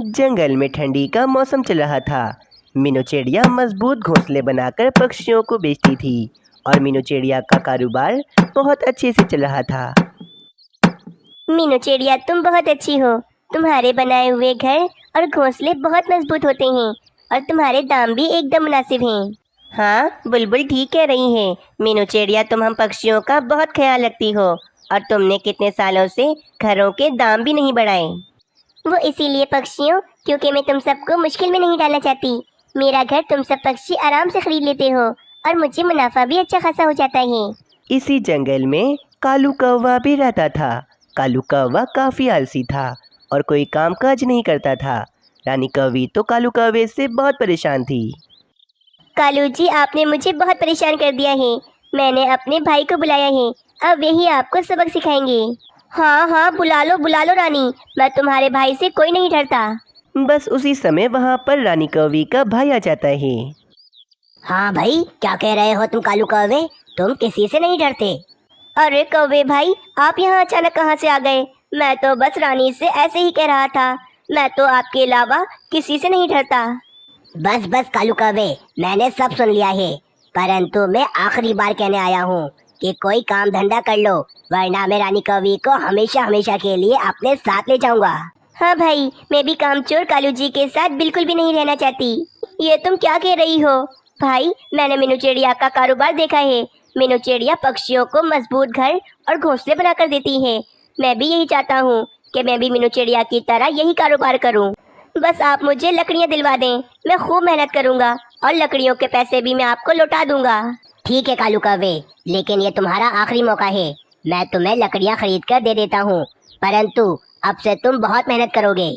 जंगल में ठंडी का मौसम चल रहा था। मीनू चिड़िया मजबूत घोंसले बनाकर पक्षियों को बेचती थी और मीनू चिड़िया का कारोबार बहुत अच्छे से चल रहा था। मीनू चिड़िया तुम बहुत अच्छी हो। तुम्हारे बनाए हुए घर और घोंसले बहुत मजबूत होते हैं और तुम्हारे दाम भी एकदम मुनासिब हैं। हाँ, बुलबुल ठीक कह रही है। मीनू चिड़िया, तुम हम पक्षियों का बहुत ख्याल रखती हो और तुमने कितने सालों से घरों के दाम भी नहीं बढ़ाए। वो इसीलिए पक्षियों, क्योंकि मैं तुम सबको मुश्किल में नहीं डालना चाहती। मेरा घर तुम सब पक्षी आराम से खरीद लेते हो और मुझे मुनाफा भी अच्छा खासा हो जाता है। इसी जंगल में कालू कौवा भी रहता था। कालू कौवा काफी आलसी था और कोई काम काज नहीं करता था। रानी कौवी तो कालू कौवे से बहुत परेशान थी। कालू जी, आपने मुझे बहुत परेशान कर दिया है। मैंने अपने भाई को बुलाया है, अब वही आपको सबक सिखाएंगे। हाँ हाँ, बुला लो रानी, मैं तुम्हारे भाई से कोई नहीं डरता। बस उसी समय वहाँ पर रानी कौवी का भाई आ जाता है। हाँ भाई, क्या कह रहे हो तुम कालू कौवे? तुम किसी से नहीं डरते? अरे कौवे भाई, आप यहाँ अचानक कहाँ से आ गए? मैं तो बस रानी से ऐसे ही कह रहा था। मैं तो आपके अलावा किसी से नहीं डरता। बस बस कालू कौवे, मैंने सब सुन लिया है, परंतु मैं आखिरी बार कहने आया हूँ कि कोई काम धंधा कर लो, वरना मैं रानी कौवी को हमेशा हमेशा के लिए अपने साथ ले जाऊंगा। हाँ भाई, मैं भी कामचोर कालू जी के साथ बिल्कुल भी नहीं रहना चाहती। ये तुम क्या कह रही हो? भाई, मैंने मीनू चिड़िया का कारोबार देखा है। मीनू चिड़िया पक्षियों को मजबूत घर और घोंसले बनाकर देती है। मैं भी यही चाहता हूँ कि मैं भी मीनू चिड़िया की तरह यही कारोबार करूँ। बस आप मुझे लकड़ियाँ दिलवा दें, मैं खूब मेहनत करूँगा और लकड़ियों के पैसे भी मैं आपको लौटा दूंगा। ठीक है कालू कौवे, लेकिन ये तुम्हारा आखिरी मौका है। मैं तुम्हें लकड़ियाँ खरीद कर दे देता हूँ, परंतु अब से तुम बहुत मेहनत करोगे।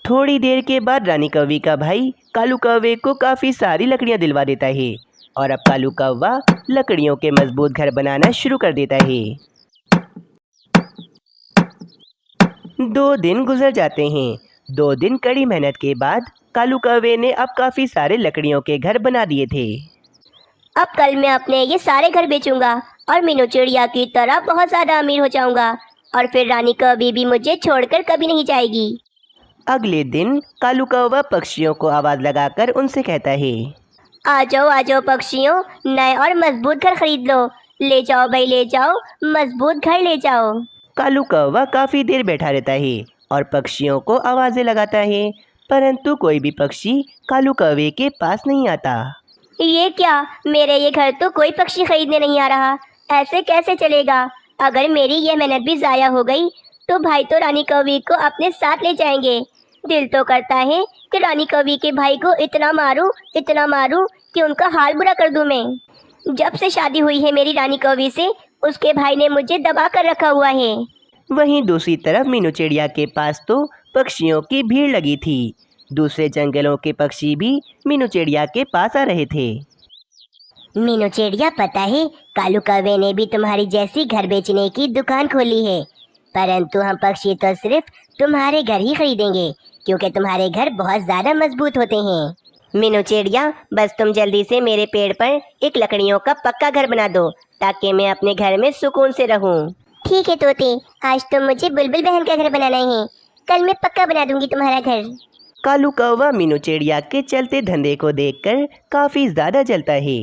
थोड़ी देर के बाद रानी कौवी का भाई कालू कौवे को काफ़ी सारी लकड़ियाँ दिलवा देता है और अब कालू कौवा लकड़ियों के मजबूत घर बनाना शुरू कर देता है। 2 दिन गुजर जाते हैं। 2 दिन कड़ी मेहनत के बाद कालू कौवे ने अब काफ़ी सारे लकड़ियों के घर बना दिए थे। अब कल मैं अपने ये सारे घर बेचूंगा और मीनू चिड़िया की तरह बहुत ज़्यादा अमीर हो जाऊंगा और फिर रानी कभी भी मुझे छोड़कर कभी नहीं जाएगी। अगले दिन कालू कौवा पक्षियों को आवाज़ लगाकर उनसे कहता है, आ जाओ पक्षियों, नए और मजबूत घर खरीद लो। ले जाओ भाई, ले जाओ, मजबूत घर ले जाओ। कालू कौवा काफ़ी देर बैठा रहता है और पक्षियों को आवाज़ें लगाता है, परंतु कोई भी पक्षी कालू कौवे के पास नहीं आता। ये क्या, मेरे ये घर तो कोई पक्षी खरीदने नहीं आ रहा। ऐसे कैसे चलेगा? अगर मेरी ये मेहनत भी ज़ाया हो गई तो भाई तो रानी कौवी को अपने साथ ले जाएंगे। दिल तो करता है कि रानी कौवी के भाई को इतना मारूं कि उनका हाल बुरा कर दूं मैं। जब से शादी हुई है मेरी रानी कौवी से, उसके भाई ने मुझे दबा कर रखा हुआ है। वहीं दूसरी तरफ मीनू चिड़िया के पास तो पक्षियों की भीड़ लगी थी। दूसरे जंगलों के पक्षी भी मीनू चिड़िया के पास आ रहे थे। मीनू चिड़िया, पता है कालू कौवे ने भी तुम्हारी जैसी घर बेचने की दुकान खोली है, परंतु हम पक्षी तो सिर्फ तुम्हारे घर ही खरीदेंगे क्योंकि तुम्हारे घर बहुत ज़्यादा मजबूत होते हैं। मीनू चिड़िया, बस तुम जल्दी से मेरे पेड़ पर एक लकड़ियों का पक्का घर बना दो ताकि मैं अपने घर में सुकून से रहूं। ठीक है तोते, आज तो मुझे बुलबुल बहन का घर बनाना है, कल मैं पक्का बना दूंगी तुम्हारा घर। कालू कौवा मीनू चिड़िया के चलते धंधे को देखकर काफ़ी ज़्यादा जलता है।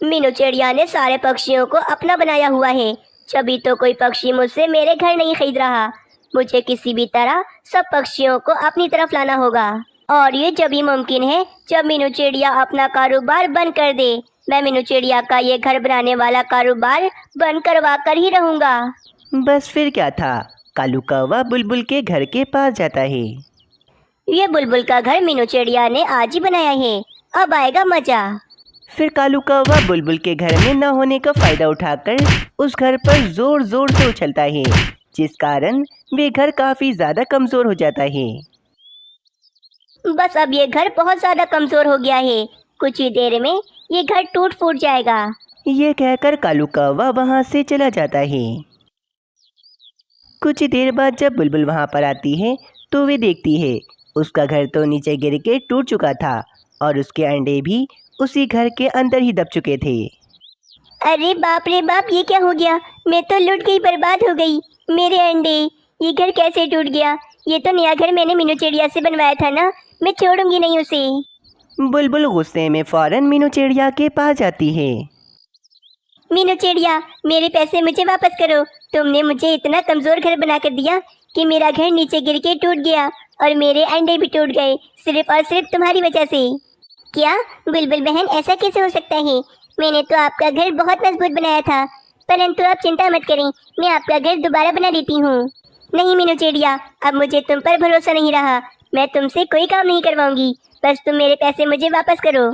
मीनू चिड़िया ने सारे पक्षियों को अपना बनाया हुआ है, जभी तो कोई पक्षी मुझसे मेरे घर नहीं खरीद रहा। मुझे किसी भी तरह सब पक्षियों को अपनी तरफ लाना होगा और ये जब ही मुमकिन है जब मीनू चिड़िया अपना कारोबार बंद कर दे। मैं मीनू चिड़िया का ये घर बनाने वाला कारोबार बंद करवा कर ही रहूँगा। बस फिर क्या था, कालू कौवा बुलबुल के घर के पास जाता है। ये बुलबुल का घर मीनू चिड़िया ने आज ही बनाया है, अब आएगा मजा। फिर कालू कौवा बुलबुल के घर में न होने का फ़ायदा उठाकर उस घर पर ज़ोर ज़ोर से उछलता है, जिस कारण वे घर काफ़ी ज़्यादा कमज़ोर हो जाता है। बस अब ये घर बहुत ज़्यादा कमज़ोर हो गया है, कुछ ही देर में ये घर टूट फूट जाएगा। ये कहकर कालू कौवा वहाँ से चला जाता है। कुछ ही देर बाद जब बुलबुल वहाँ पर आती है तो वे देखती है उसका घर तो नीचे गिर के टूट चुका था और उसके अंडे भी उसी घर के अंदर ही दब चुके थे। अरे बाप रे बाप, ये क्या हो गया? मैं तो लुट गई, बर्बाद हो गई। मेरे अंडे, ये घर कैसे टूट गया? ये तो नया घर मैंने मीनू चिड़िया से बनवाया था ना, मैं छोड़ूंगी नहीं उसे। बुलबुल गुस्से में फौरन मीनू चिड़िया के पास जाती है। मीनू चिड़िया, मेरे पैसे मुझे वापस करो। तुमने मुझे इतना कमजोर घर बना कर दिया कि मेरा घर नीचे गिर के टूट गया और मेरे अंडे भी टूट गए, सिर्फ और सिर्फ तुम्हारी वजह से। क्या बुलबुल बहन, ऐसा कैसे हो सकता है? मैंने तो आपका घर बहुत मजबूत बनाया था। परंतु आप चिंता मत करें, मैं आपका घर दोबारा बना देती हूँ। नहीं मीनू चिड़िया, अब मुझे तुम पर भरोसा नहीं रहा। मैं तुमसे कोई काम नहीं करवाऊंगी, बस तुम मेरे पैसे मुझे वापस करो।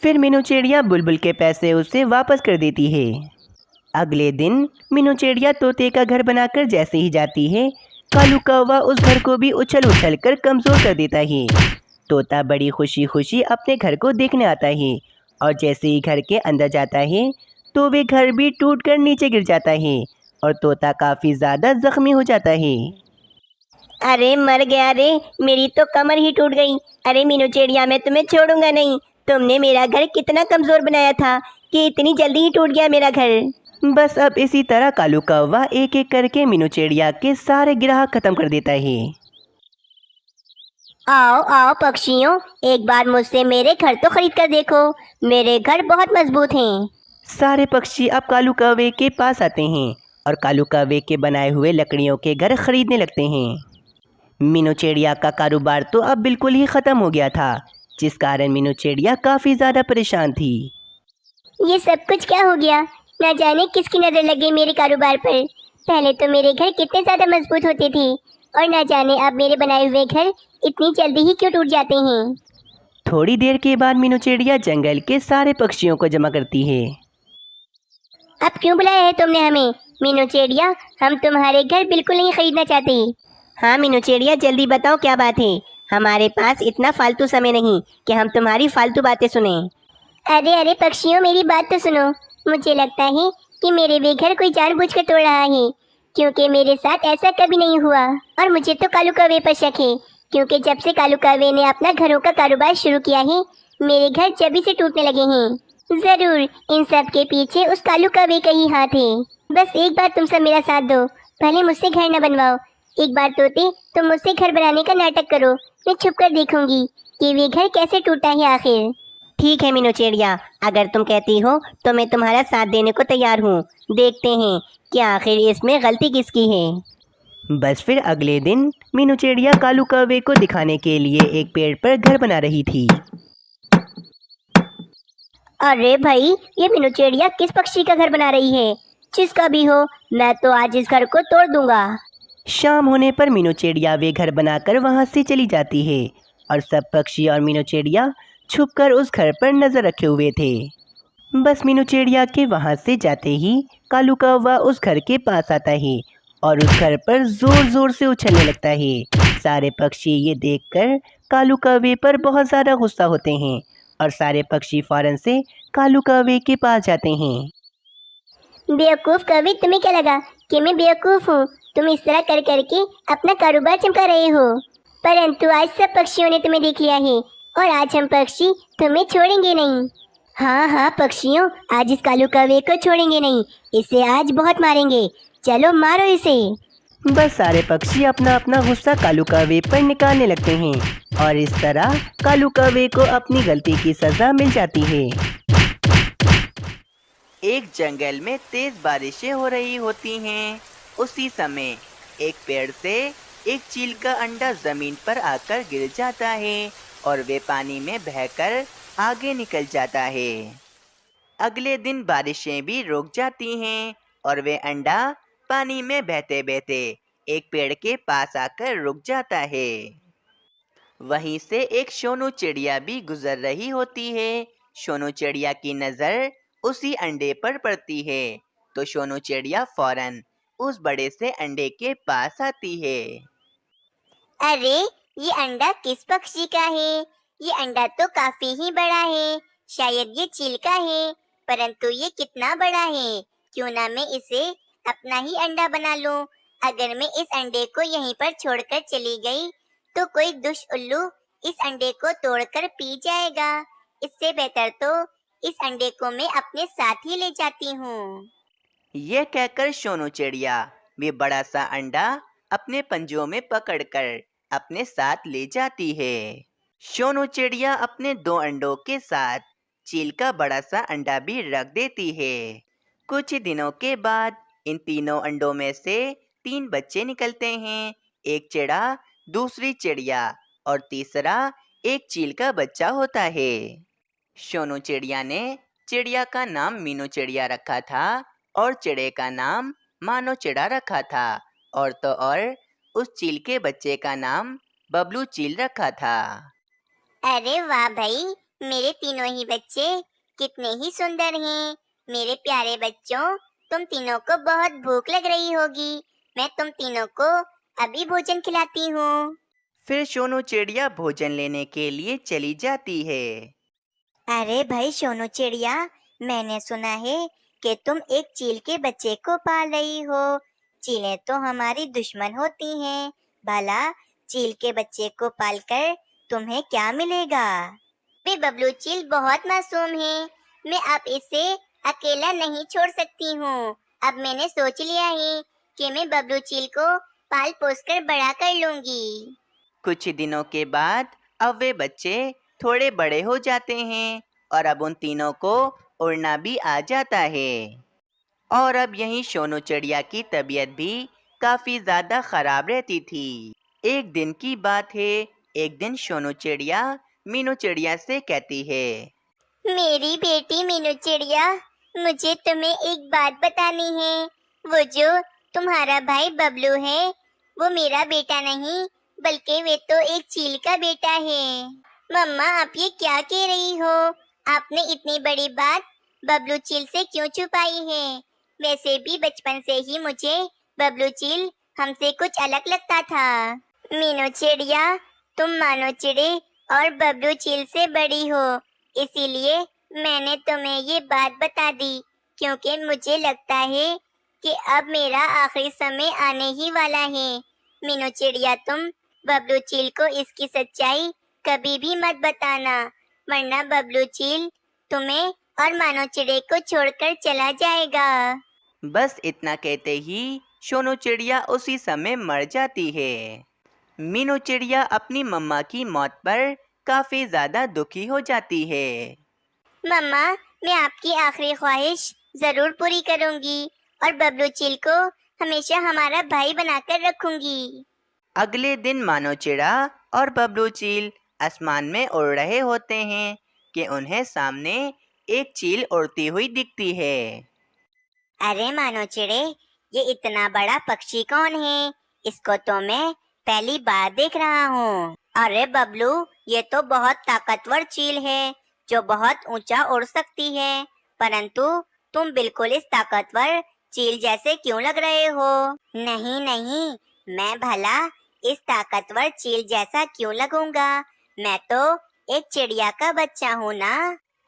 फिर मीनू चिड़िया बुलबुल के पैसे उसे वापस कर देती है। अगले दिन मीनू चिड़िया तोते का घर बनाकर जैसे ही जाती है, कालू कौवा उस घर को भी उछल उछल कर कमज़ोर कर देता है। तोता बड़ी खुशी खुशी अपने घर को देखने आता है और जैसे ही घर के अंदर जाता है तो वे घर भी टूट कर नीचे गिर जाता है और तोता काफ़ी ज़्यादा जख्मी हो जाता है। अरे मर गया रे, मेरी तो कमर ही टूट गई। अरे मीनू चिड़िया, मैं तुम्हें छोड़ूंगा नहीं। तुमने मेरा घर कितना कमजोर बनाया था कि इतनी जल्दी ही टूट गया मेरा घर। बस अब इसी तरह कालू कौवा एक एक करके मीनू चिड़िया के सारे ग्राहक खत्म कर देता है। आओ आओ पक्षियों, एक बार मुझसे मेरे घर तो खरीद कर देखो। मेरे घर बहुत मजबूत हैं। सारे पक्षी अब कालू कौवे के पास आते हैं और कालू कौवे के बनाए हुए लकड़ियों के घर खरीदने लगते हैं। मीनू चिड़िया का कारोबार तो अब बिल्कुल ही ख़त्म हो गया था, जिस कारण मीनू चिड़िया काफ़ी ज़्यादा परेशान थी। ये सब कुछ क्या हो गया? न जाने किसकी नज़र लग गई मेरे कारोबार पर। पहले तो मेरे घर कितने ज़्यादा मजबूत होते थे और न जाने अब मेरे बनाए हुए घर इतनी जल्दी ही क्यों टूट जाते हैं। थोड़ी देर के बाद मीनू चिड़िया जंगल के सारे पक्षियों को जमा करती है। अब क्यों बुलाया है तुमने हमें? मीनू चिड़िया, हम तुम्हारे घर बिल्कुल नहीं खरीदना चाहते। हाँ मीनू चिड़िया, जल्दी बताओ क्या बात है। हमारे पास इतना फालतू समय नहीं कि हम तुम्हारी फालतू बातें सुने। अरे अरे पक्षियों, मेरी बात तो सुनो। मुझे लगता है कि मेरे वे घर कोई जानबूझकर तोड़ रहा है, क्योंकि मेरे साथ ऐसा कभी नहीं हुआ। और मुझे तो कालू कौवे पर शक है, क्योंकि जब से कालू कौवे ने अपना घरों का कारोबार शुरू किया है, मेरे घर जभी से टूटने लगे हैं। जरूर इन सब के पीछे उस कालू कौवे का ही हाथ है। बस एक बार तुम सब मेरा साथ दो, भले मुझसे घर न बनवाओ। एक बार तोते, तुम मुझसे घर बनाने का नाटक करो, मैं छुप कर देखूंगी कि वे घर कैसे टूटा है आखिर। ठीक है मीनू चिड़िया, अगर तुम कहती हो तो मैं तुम्हारा साथ देने को तैयार हूँ। देखते हैं कि आखिर इसमें गलती किसकी है। बस फिर अगले दिन मीनू चिड़िया कालू कौवे को दिखाने के लिए एक पेड़ पर घर बना रही थी। अरे भाई, ये मीनू चिड़िया किस पक्षी का घर बना रही है? जिसका भी हो, मैं तो आज इस घर को तोड़ दूंगा। शाम होने पर मीनू चिड़िया वे घर बनाकर वहाँ से चली जाती है और सब पक्षी और मीनू चिड़िया छुपकर उस घर पर नज़र रखे हुए थे। बस मीनू चिड़िया के वहाँ से जाते ही कालू कौवा उस घर के पास आता है और उस घर पर ज़ोर ज़ोर से उछलने लगता है। सारे पक्षी ये देखकर कालू कौवे पर बहुत ज़्यादा गुस्सा होते हैं और सारे पक्षी फ़ौरन से कालू कौवे के पास जाते हैं। बेवकूफ़ कौवे, तुम्हें क्या लगा कि मैं बेवकूफ़ हूँ? तुम इस तरह कर करके अपना कारोबार चमका रहे हो, परंतु आज सब पक्षियों ने तुम्हें देख लिया है और आज हम पक्षी तुम्हें छोड़ेंगे नहीं। हाँ हाँ पक्षियों, आज इस कालू कौवे को छोड़ेंगे नहीं, इसे आज बहुत मारेंगे। चलो मारो इसे। बस सारे पक्षी अपना अपना गुस्सा कालू कौवे पर निकालने लगते हैं और इस तरह कालू कौवे को अपनी गलती की सज़ा मिल जाती है। एक जंगल में तेज बारिशें हो रही होती हैं। उसी समय एक पेड़ से एक चील का अंडा जमीन पर आकर गिर जाता है और वे पानी में बहकर आगे निकल जाता है। अगले दिन बारिशें भी रुक जाती हैं और वे अंडा पानी में बहते बहते एक पेड़ के पास आकर रुक जाता है। वहीं से एक सोनू चिड़िया भी गुजर रही होती है। सोनू चिड़िया की नज़र उसी अंडे पर पड़ती है तो सोनू चिड़िया फौरन उस बड़े से अंडे के पास आती है। अरे, ये अंडा किस पक्षी का है? ये अंडा तो काफी ही बड़ा है, शायद ये चील का है, परंतु ये कितना बड़ा है। क्यों ना मैं इसे अपना ही अंडा बना लूं। अगर मैं इस अंडे को यहीं पर छोड़कर चली गई तो कोई दुष्ट उल्लू इस अंडे को तोड़कर पी जाएगा। इससे बेहतर तो इस अंडे को मैं अपने साथ ही ले जाती हूँ। ये कहकर सोनू चिड़िया वे बड़ा सा अंडा अपने पंजों में पकड़कर अपने साथ ले जाती है। सोनू चिड़िया अपने 2 अंडों के साथ चील का बड़ा सा अंडा भी रख देती है। कुछ दिनों के बाद इन तीनों अंडों में से 3 बच्चे निकलते हैं। एक चिड़ा, दूसरी चिड़िया और तीसरा एक चील का बच्चा होता है। सोनू चिड़िया ने चिड़िया का नाम मीनू चिड़िया रखा था और चिड़े का नाम मानो चिड़ा रखा था, और तो और उस चील के बच्चे का नाम बबलू चील रखा था। अरे वाह भाई, मेरे तीनों ही बच्चे कितने ही सुंदर हैं। मेरे प्यारे बच्चों, तुम तीनों को बहुत भूख लग रही होगी। मैं तुम तीनों को अभी भोजन खिलाती हूँ। फिर सोनू चिड़िया भोजन लेने के लिए चली जाती है। अरे भाई सोनू चिड़िया, मैंने सुना है कि तुम एक चील के बच्चे को पाल रही हो। चीलें तो हमारी दुश्मन होती हैं। भला चील के बच्चे को पालकर तुम्हें क्या मिलेगा? वे बबलू चील बहुत मासूम है। मैं अब इसे अकेला नहीं छोड़ सकती हूँ। अब मैंने सोच लिया है कि मैं बबलू चील को पाल पोस कर बड़ा कर लूंगी। कुछ दिनों के बाद अब वे बच्चे थोड़े बड़े हो जाते हैं और अब उन तीनों को उड़ना भी आ जाता है। और अब यहीं सोनू चिड़िया की तबीयत भी काफी ज्यादा खराब रहती थी। एक दिन की बात है। एक दिन सोनू चिड़िया मीनू चिड़िया से कहती है, मेरी बेटी मीनू चिड़िया, मुझे तुम्हें एक बात बतानी है। वो जो तुम्हारा भाई बबलू है, वो मेरा बेटा नहीं बल्कि वे तो एक चील का बेटा है। मम्मा, आप ये क्या कह रही हो? आपने इतनी बड़ी बात बबलू चील से क्यों छुपाई है? वैसे भी बचपन से ही मुझे बबलू चील हमसे कुछ अलग लगता था। मीनू चिड़िया, तुम मानो चिड़े और बबलू चील से बड़ी हो, इसीलिए मैंने तुम्हें ये बात बता दी, क्योंकि मुझे लगता है कि अब मेरा आखिरी समय आने ही वाला है। मीनू चिड़िया, तुम बबलू चील को इसकी सच्चाई कभी भी मत बताना, वरना बबलू चील तुम्हें और मानो चिड़े को छोड़कर चला जाएगा। बस इतना कहते ही सोनू चिड़िया उसी समय मर जाती है। मीनू चिड़िया अपनी मम्मा की मौत पर काफी ज्यादा दुखी हो जाती है। मम्मा, मैं आपकी आखिरी ख्वाहिश जरूर पूरी करूंगी और बबलू चील को हमेशा हमारा भाई बनाकर रखूंगी। अगले दिन मानो चिड़ा और बबलू चील आसमान में उड़ रहे होते हैं कि उन्हें सामने एक चील उड़ती हुई दिखती है। अरे मानो चिड़े, ये इतना बड़ा पक्षी कौन है? इसको तो मैं पहली बार देख रहा हूँ। अरे बबलू, ये तो बहुत ताकतवर चील है जो बहुत ऊंचा उड़ सकती है, परंतु तुम बिल्कुल इस ताकतवर चील जैसे क्यों लग रहे हो? नहीं नहीं, मैं भला इस ताकतवर चील जैसा क्यों लगूंगा? मैं तो एक चिड़िया का बच्चा हूँ ना।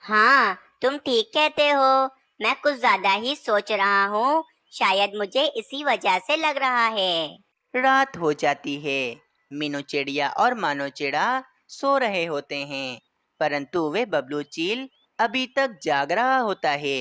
हाँ, तुम ठीक कहते हो। मैं कुछ ज्यादा ही सोच रहा हूँ, शायद मुझे इसी वजह से लग रहा है। रात हो जाती है। मीनू चिड़िया और मानो चिड़ा सो रहे होते हैं, परंतु वे बबलू चील अभी तक जाग रहा होता है।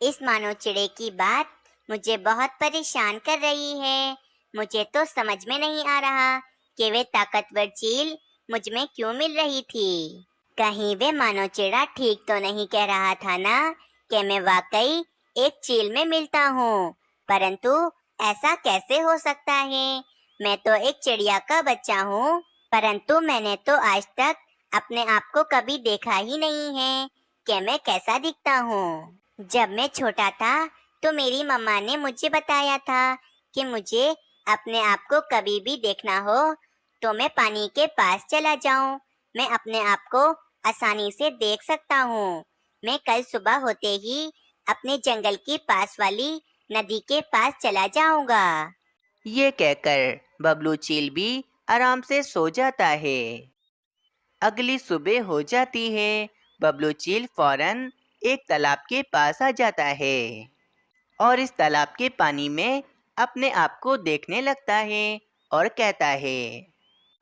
इस मानो चिड़े की बात मुझे बहुत परेशान कर रही है। मुझे तो समझ में नहीं आ रहा कि वे ताकतवर चील मुझ में क्यों मिल रही थी। कहीं वे मानो चिड़ा ठीक तो नहीं कह रहा था ना कि मैं वाकई एक चील में मिलता हूँ? परंतु ऐसा कैसे हो सकता है? मैं तो एक चिड़िया का बच्चा हूँ, परंतु मैंने तो आज तक अपने आप को कभी देखा ही नहीं है कि मैं कैसा दिखता हूँ। जब मैं छोटा था तो मेरी मम्मा ने मुझे बताया था कि मुझे अपने आप को कभी भी देखना हो तो मैं पानी के पास चला जाऊं। मैं अपने आप को आसानी से देख सकता हूँ। मैं कल सुबह होते ही अपने जंगल के पास वाली नदी के पास चला जाऊंगा। ये कहकर बबलू चील भी आराम से सो जाता है। अगली सुबह हो जाती है। बबलू चील फौरन एक तालाब के पास आ जाता है और इस तालाब के पानी में अपने आप को देखने लगता है और कहता है,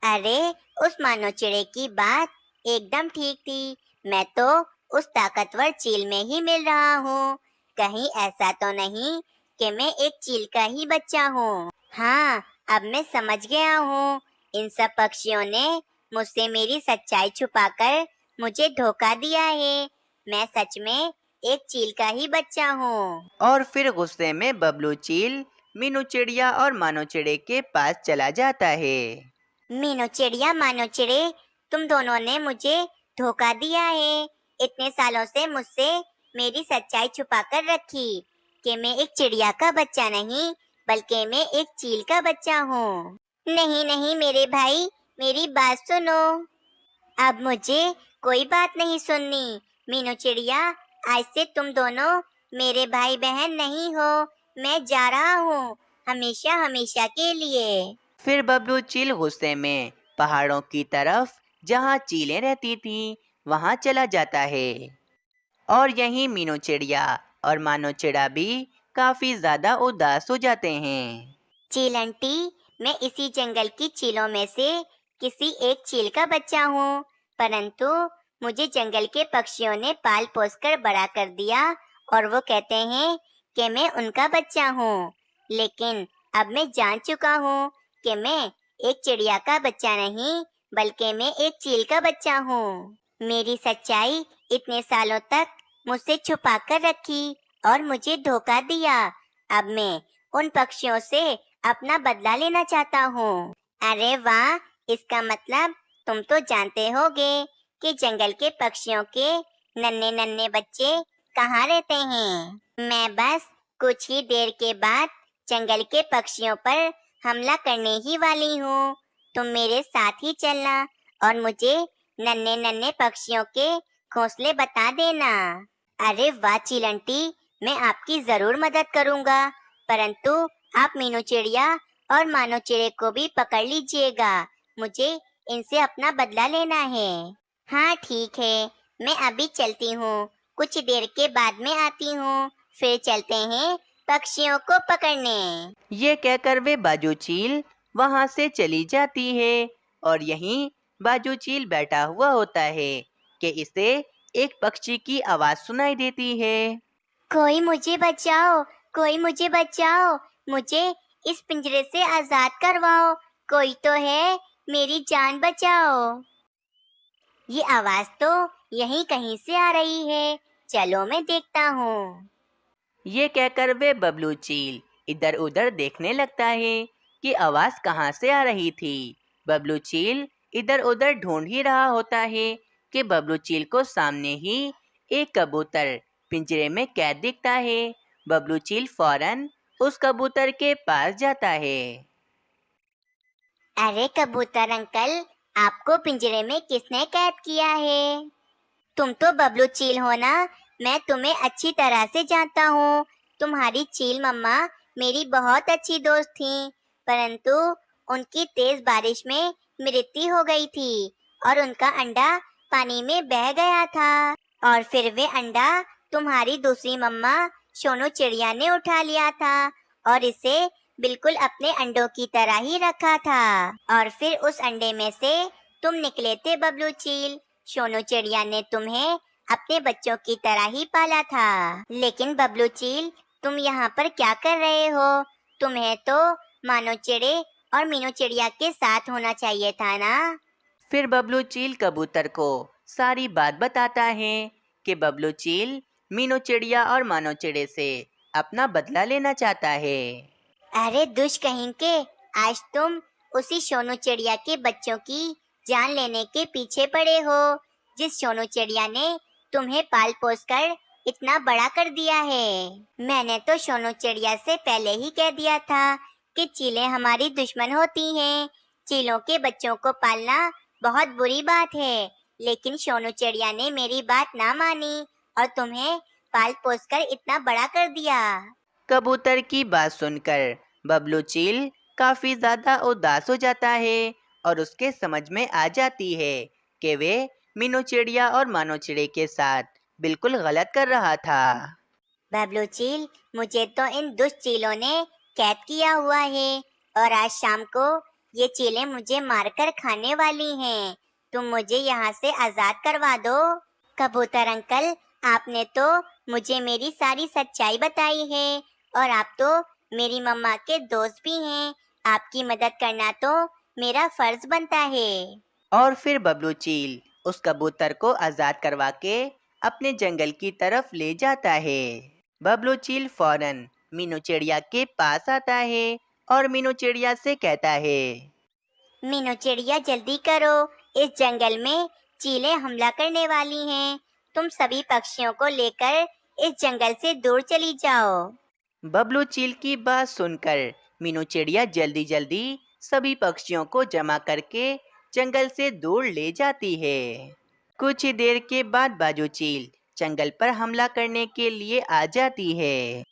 अरे, उस मानो चिड़े की बात एकदम ठीक थी। मैं तो उस ताकतवर चील में ही मिल रहा हूँ। कहीं ऐसा तो नहीं कि मैं एक चील का ही बच्चा हूँ? हाँ, अब मैं समझ गया हूँ, इन सब पक्षियों ने मुझसे मेरी सच्चाई छुपाकर मुझे धोखा दिया है। मैं सच में एक चील का ही बच्चा हूँ। और फिर गुस्से में बबलू चील मीनू चिड़िया और मानो चिड़े के पास चला जाता है। मीनू चिड़िया, मानो चिड़े, तुम दोनों ने मुझे धोखा दिया है। इतने सालों से मुझसे मेरी सच्चाई छुपाकर रखी कि मैं एक चिड़िया का बच्चा नहीं बल्कि मैं एक चील का बच्चा हूँ। नहीं नहीं मेरे भाई, मेरी बात सुनो। अब मुझे कोई बात नहीं सुननी। मीनू चिड़िया, आज से तुम दोनों मेरे भाई बहन नहीं हो। मैं जा रहा हूँ, हमेशा हमेशा के लिए। फिर बबलू चील गुस्से में पहाड़ों की तरफ जहाँ चीलें रहती थीं वहाँ चला जाता है। और यहीं मीनू चिड़िया और मानो चिड़ा भी काफी ज्यादा उदास हो जाते हैं। चील आंटी, मैं इसी जंगल की चीलों में से किसी एक चील का बच्चा हूँ, परंतु मुझे जंगल के पक्षियों ने पाल पोस कर बड़ा कर दिया और वो कहते हैं कि मैं उनका बच्चा हूँ। लेकिन अब मैं जान चुका हूँ कि मैं एक चिड़िया का बच्चा नहीं बल्कि मैं एक चील का बच्चा हूँ। मेरी सच्चाई इतने सालों तक मुझसे छुपा कर रखी और मुझे धोखा दिया। अब मैं उन पक्षियों से अपना बदला लेना चाहता हूँ। अरे वाह, इसका मतलब तुम तो जानते होगे कि जंगल के पक्षियों के नन्हे नन्हे बच्चे कहाँ रहते हैं। मैं बस कुछ ही देर के बाद जंगल के पक्षियों पर हमला करने ही वाली हूँ। तुम मेरे साथ ही चलना और मुझे नन्हे नन्हे पक्षियों के घोंसले बता देना। अरे वाह चील आंटी, मैं आपकी जरूर मदद करूँगा, परंतु आप मीनू चिड़िया और मानो चिड़े को भी पकड़ लीजिएगा। मुझे इनसे अपना बदला लेना है। हाँ ठीक है, मैं अभी चलती हूँ, कुछ देर के बाद में आती हूँ। फिर चलते हैं पक्षियों को पकड़ने। ये कहकर वे बाजू चील वहाँ से चली जाती है और यहीं बाजू चील बैठा हुआ होता है कि इसे एक पक्षी की आवाज सुनाई देती है। कोई मुझे बचाओ, कोई मुझे बचाओ, मुझे इस पिंजरे से आजाद करवाओ, कोई तो है, मेरी जान बचाओ। ये आवाज तो यहीं कहीं से आ रही है, चलो मैं देखता हूँ। ये कहकर वे बबलू चील इधर उधर देखने लगता है कि आवाज कहाँ से आ रही थी। बबलू चील इधर उधर ढूंढ ही रहा होता है कि बबलू चील को सामने ही एक कबूतर पिंजरे में कैद दिखता है। बबलू चील फौरन उस कबूतर के पास जाता है। अरे कबूतर अंकल, आपको पिंजरे में किसने कैद किया है? तुम तो बबलू चील हो ना? मैं तुम्हें अच्छी तरह से जानता हूँ। तुम्हारी चील मम्मा मेरी बहुत अच्छी दोस्त थी, परंतु उनकी तेज बारिश में मृत्यु हो गई थी और उनका अंडा पानी में बह गया था और फिर वे अंडा तुम्हारी दूसरी मम्मा सोनू चिड़िया ने उठा लिया था और इसे बिल्कुल अपने अंडों की तरह ही रखा था और फिर उस अंडे में से तुम निकले थे बबलू चील। सोनू चिड़िया ने तुम्हें अपने बच्चों की तरह ही पाला था। लेकिन बबलू चील, तुम यहाँ पर क्या कर रहे हो? तुम्हें तो मानो चिड़े और मीनू चिड़िया के साथ होना चाहिए था ना। फिर बबलू चील कबूतर को सारी बात बताता है कि बबलू चील मीनू चिड़िया और मानो चिड़े से अपना बदला लेना चाहता है। अरे दुष्ट कहीं, आज तुम उसी सोनू चिड़िया के बच्चों की जान लेने के पीछे पड़े हो, जिस सोनू चिड़िया ने तुम्हें पाल पोस कर इतना बड़ा कर दिया है। मैंने तो सोनू चिड़िया से पहले ही कह दिया था कि चीलें हमारी दुश्मन होती हैं। चीलों के बच्चों को पालना बहुत बुरी बात है, लेकिन सोनू चिड़िया ने मेरी बात ना मानी और तुम्हें पाल पोस कर इतना बड़ा कर दिया। कबूतर की बात सुनकर बबलू चील काफी ज्यादा उदास हो जाता है और उसके समझ में आ जाती है कि वे मीनू चिड़िया और मानो चिड़े के साथ बिल्कुल गलत कर रहा था। बबलू चील, मुझे तो इन दुष्ट चीलों ने कैद किया हुआ है और आज शाम को ये चीलें मुझे मारकर खाने वाली हैं। तुम मुझे यहाँ से आजाद करवा दो। कबूतर अंकल, आपने तो मुझे मेरी सारी सच्चाई बताई है और आप तो मेरी मम्मा के दोस्त भी हैं, आपकी मदद करना तो मेरा फर्ज बनता है। और फिर बबलू चील उस कबूतर को आजाद करवा के अपने जंगल की तरफ ले जाता है। बबलू चील फौरन मीनू चिड़िया के पास आता है और मीनू चिड़िया से कहता है, मीनू चिड़िया जल्दी करो, इस जंगल में चीलें हमला करने वाली हैं। तुम सभी पक्षियों को लेकर इस जंगल से दूर चली जाओ। बबलू चील की बात सुनकर मीनू चिड़िया जल्दी जल्दी सभी पक्षियों को जमा करके जंगल से दूर ले जाती है। कुछ ही देर के बाद बाजू चील जंगल पर हमला करने के लिए आ जाती है।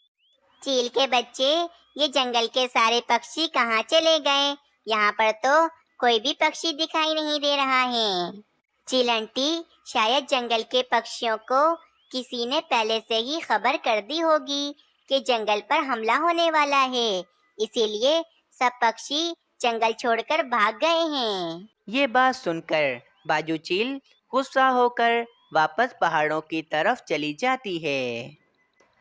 चील के बच्चे, ये जंगल के सारे पक्षी कहाँ चले गए? यहाँ पर तो कोई भी पक्षी दिखाई नहीं दे रहा है। चील आंटी, शायद जंगल के पक्षियों को किसी ने पहले से ही खबर कर दी होगी कि जंगल पर हमला होने वाला है, इसीलिए सब पक्षी जंगल छोड़कर भाग गए हैं। ये बात सुनकर बाजू चील गुस्सा होकर वापस पहाड़ों की तरफ चली जाती है।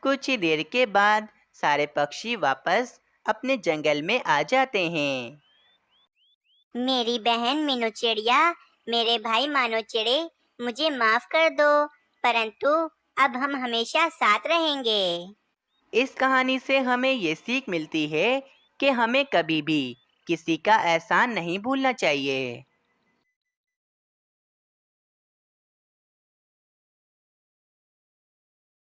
कुछ ही देर के बाद सारे पक्षी वापस अपने जंगल में आ जाते हैं। मेरी बहन मीनू चिड़िया, मेरे भाई मानो चिड़े, मुझे माफ कर दो, परंतु अब हम हमेशा साथ रहेंगे। इस कहानी से हमें ये सीख मिलती है कि हमें कभी भी किसी का एहसान नहीं भूलना चाहिए।